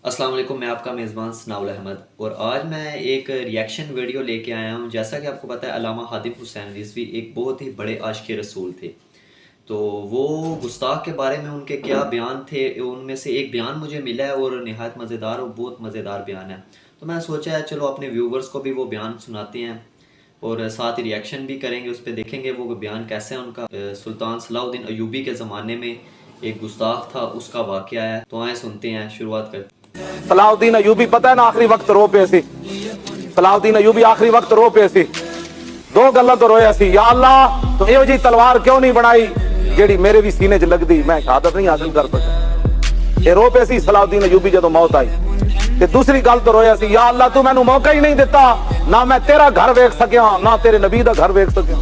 السلام علیکم، میں آپ کا میزبان ثناء احمد، اور آج میں ایک ریئیکشن ویڈیو لے کے آیا ہوں۔ جیسا کہ آپ کو پتہ ہے، علامہ ہادم حسین رضوی ایک بہت ہی بڑے عاشق رسول تھے، تو وہ گستاخ کے بارے میں ان کے کیا بیان تھے، ان میں سے ایک بیان مجھے ملا ہے اور نہایت مزیدار اور بہت مزیدار بیان ہے۔ تو میں سوچا ہے چلو اپنے ویورز کو بھی وہ بیان سناتے ہیں اور ساتھ ہی ریئیکشن بھی کریں گے، اس پہ دیکھیں گے وہ بیان کیسے ہیں ان کا۔ سلطان صلاح الدین ایوبی کے زمانے میں ایک گستاخ تھا، اس کا واقعہ ہے، تو آئیں سنتے ہیں، شروعات کرتے ہیں۔ صلاح الدین ایوبی پتہ ہے نا آخری وقت رو پے سی صلاح الدین ایوبی آخری وقت رو پے سی دو گلاں تو رویا سی، یا اللہ تو ایو جی تلوار کیوں نہیں بنائی جیڑی میرے بھی سینے چ لگدی، میں شہادت نہیں حاصل کر سکا۔ یہ رو پے سی صلاح الدین ایوبی جدوں موت آئی۔ تے دوسری گل تو رویا سی، یا اللہ تو مینوں موقع ہی نہیں دیتا، نہ میں تیرا گھر ویکھ سکیا نہ تیرے نبی دا گھر ویکھ سکیا۔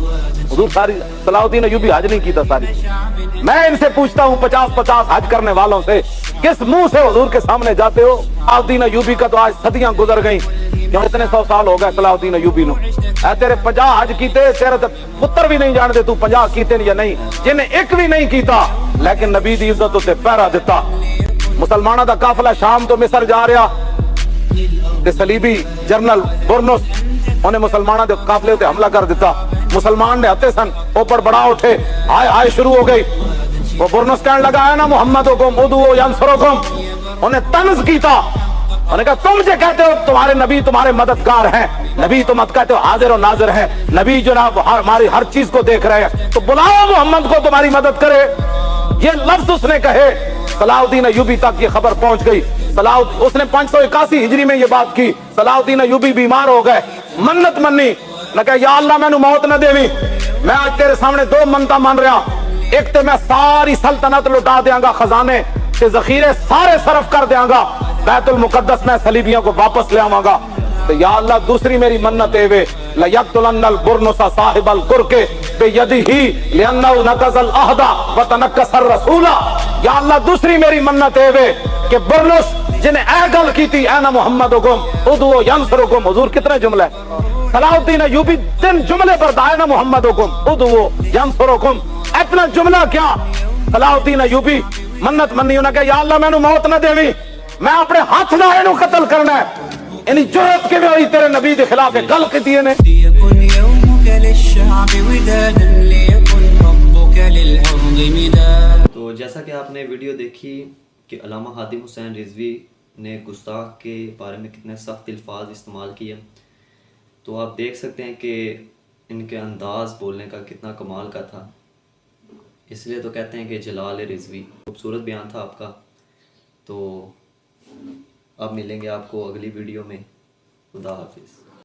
حضور ساری صلاح الدین ایوبی حج نہیں کیتا ساری۔ میں ان سے پوچھتا ہوں 50 حج کرنے والوں سے، کس منہ سے حضور کے سامنے جاتے ہو؟ صلاح الدین ایوبی کا تو آج صدیاں گزر گئیں، کیوں اتنے 100 سال ہو گئے صلاح الدین ایوبی نو۔ اے تیرے 50 حج کیتے، تیرے پتر بھی نہیں جانتے تو 50 کیتے یا نہیں، جنہیں ایک بھی نہیں کیتا لیکن نبی دی عزت تے پہرا دیتا۔ مسلمانوں دا قافلہ شام تو مصر جا رہا تے صلیبی جنرل برنس انہیں مسلمانوں دے قافلے تے حملہ کر دیتا۔ مسلمان نے ہتے سن اوپر بڑا اٹھے، آئے آئے شروع ہو گئی۔ وہ برنس کہنے لگا ہے نا محمدکم ادعوا ینصرکم، انہیں طنز کیتا، انہوں نے کہا تم جو کہتے ہو تمہارے نبی تمہارے مددگار ہیں، نبی تم کہتے ہو حاضر و ناظر ہیں، نبی جناب ہماری ہر چیز کو دیکھ رہے ہیں، تو بلاؤ محمد کو تمہاری مدد کرے۔ یہ لفظ اس نے کہے، صلاح الدین ایوبی تک یہ خبر پہنچ گئی۔ اس نے 581 ہجری میں یہ بات کی۔ صلاح الدین ایوبی بیمار ہو گئے، منت منی، نہ کہ یا اللہ میں نو موت نہ دیوی، میں آج تیرے سامنے 2 منتا مان رہا، ایک تے میں ساری سلطنت لٹا دیاں گا، خزانے تے ذخیرے سارے صرف کر دیاں گا، بیت المقدس میں صلیبیوں کو واپس لے آواں گا، تو یا اللہ دوسری میری منت اے وے لیقتلن البرنس صاحب القرک بیدہ لانہ نقض العہد وتنکس الرسول۔ یا اللہ دوسری میری منت اے وے کہ برنس جنہیں اے گل کیتی اے نا محمدکم ادعوا ینصرکم، حضور کتنے جملے صلاح الدین ایوبی 3 جملے پر دائے نا محمدکم ادعوا ینصرکم، اتنا جملہ کیا؟ صلاح الدین ایوبی منت منی، انہوں نے کہا یا اللہ میں نو موت نہ دیوی، میں اپنے ہاتھ نہ اینو قتل کرنا ہے۔ یعنی جرأت کے ہوئی تیرے نبی دے خلاف گل کیتی نے۔ ليكن يومك للشعب ودادا ليكن حبك للأرض مدادا۔ تو جیسا کہ آپ نے ویڈیو دیکھی کہ علامہ ہادم حسین رضوی نے گستاخ کے بارے میں کتنے سخت الفاظ استعمال کیے، تو آپ دیکھ سکتے ہیں کہ ان کے انداز بولنے کا کتنا کمال کا تھا، اس لیے تو کہتے ہیں کہ جلال رضوی۔ خوبصورت بیان تھا آپ کا۔ تو اب ملیں گے آپ کو اگلی ویڈیو میں۔ خدا حافظ۔